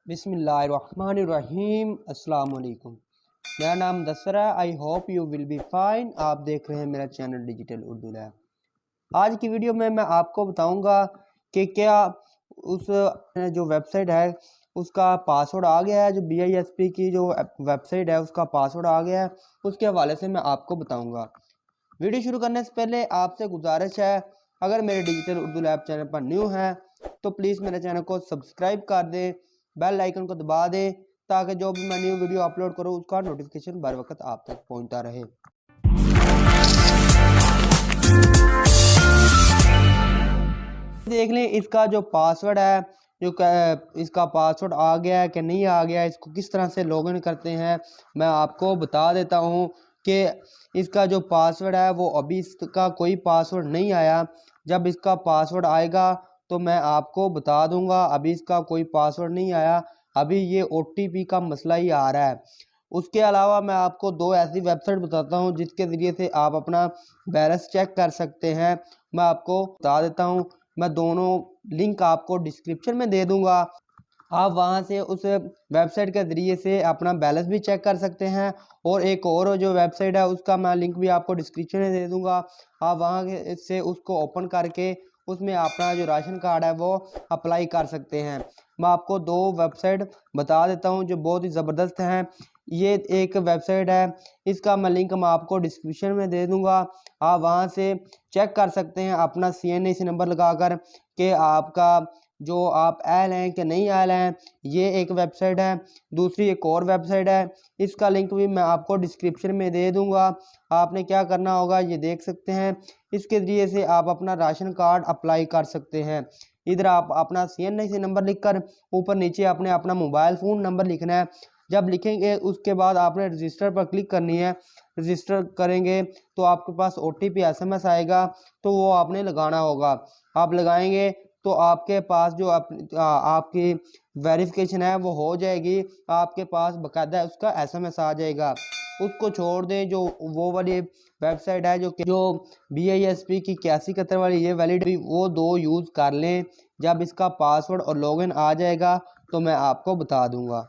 बिस्मिल्लाहिर्रहमानिर्रहीम अस्सलाम वालेकुम। मेरा नाम Dasra. I hope you will be fine. आप देख रहे हैं मेरा चैनल डिजिटल उर्दू लैब। आज की वीडियो में मैं आपको बताऊंगा कि क्या उस जो वेबसाइट है उसका पासवर्ड आ गया है। जो BISP की जो वेबसाइट है उसका पासवर्ड आ गया है, उसके हवाले से मैं आपको बताऊंगा। वीडियो शुरू करने से पहले आपसे गुजारिश है, अगर मेरे डिजिटल उर्दू लैब चैनल पर न्यू है तो प्लीज़ मेरे चैनल को सब्सक्राइब कर दें, बेल आइकन को दबा दें ताकि जो भी मैं न्यू वीडियो अपलोड करूं उसका नोटिफिकेशन बर वक्त आप तक पहुंचता रहे। देख लें इसका जो पासवर्ड है, जो इसका पासवर्ड आ गया है कि नहीं आ गया, इसको किस तरह से लॉगिन करते हैं मैं आपको बता देता हूं कि इसका जो पासवर्ड है वो अभी इसका कोई पासवर्ड नहीं आया। जब इसका पासवर्ड आएगा तो मैं आपको बता दूंगा। अभी इसका कोई पासवर्ड नहीं आया, अभी ये OTP का मसला ही आ रहा है। उसके अलावा मैं आपको दो ऐसी वेबसाइट बताता हूं जिसके ज़रिए से आप अपना बैलेंस चेक कर सकते हैं। मैं आपको बता देता हूं, मैं दोनों लिंक आपको डिस्क्रिप्शन में दे दूंगा। आप वहां से उस वेबसाइट के ज़रिए से अपना बैलेंस भी चेक कर सकते हैं, और एक और जो वेबसाइट है उसका मैं लिंक भी आपको डिस्क्रिप्शन में दे दूंगा। आप वहां से उसको ओपन करके उसमें अपना जो राशन कार्ड है वो अप्लाई कर सकते हैं। मैं आपको दो वेबसाइट बता देता हूं जो बहुत ही ज़बरदस्त हैं। ये एक वेबसाइट है, इसका मैं लिंक मैं आपको डिस्क्रिप्शन में दे दूंगा। आप वहां से चेक कर सकते हैं अपना CNAC नंबर लगाकर कि आपका जो आप आयल हैं कि नहीं आयल हैं। ये एक वेबसाइट है। दूसरी एक और वेबसाइट है, इसका लिंक भी मैं आपको डिस्क्रिप्शन में दे दूंगा। आपने क्या करना होगा ये देख सकते हैं। इसके ज़रिए से आप अपना राशन कार्ड अप्लाई कर सकते हैं। इधर आप अपना CNAC नंबर लिखकर ऊपर नीचे आपने अपना मोबाइल फ़ोन नंबर लिखना है। जब लिखेंगे उसके बाद आपने रजिस्टर पर क्लिक करनी है। रजिस्टर करेंगे तो आपके पास OTP SMS आएगा, तो वो आपने लगाना होगा। आप लगाएंगे तो आपके पास जो आपकी वेरिफिकेशन है वो हो जाएगी। आपके पास बाकायदा उसका SMS आ जाएगा। उसको छोड़ दें, जो वो वाली वेबसाइट है जो BISP की 8171 वाली ये वैलिड, वो दो यूज़ कर लें। जब इसका पासवर्ड और लॉगिन आ जाएगा तो मैं आपको बता दूंगा।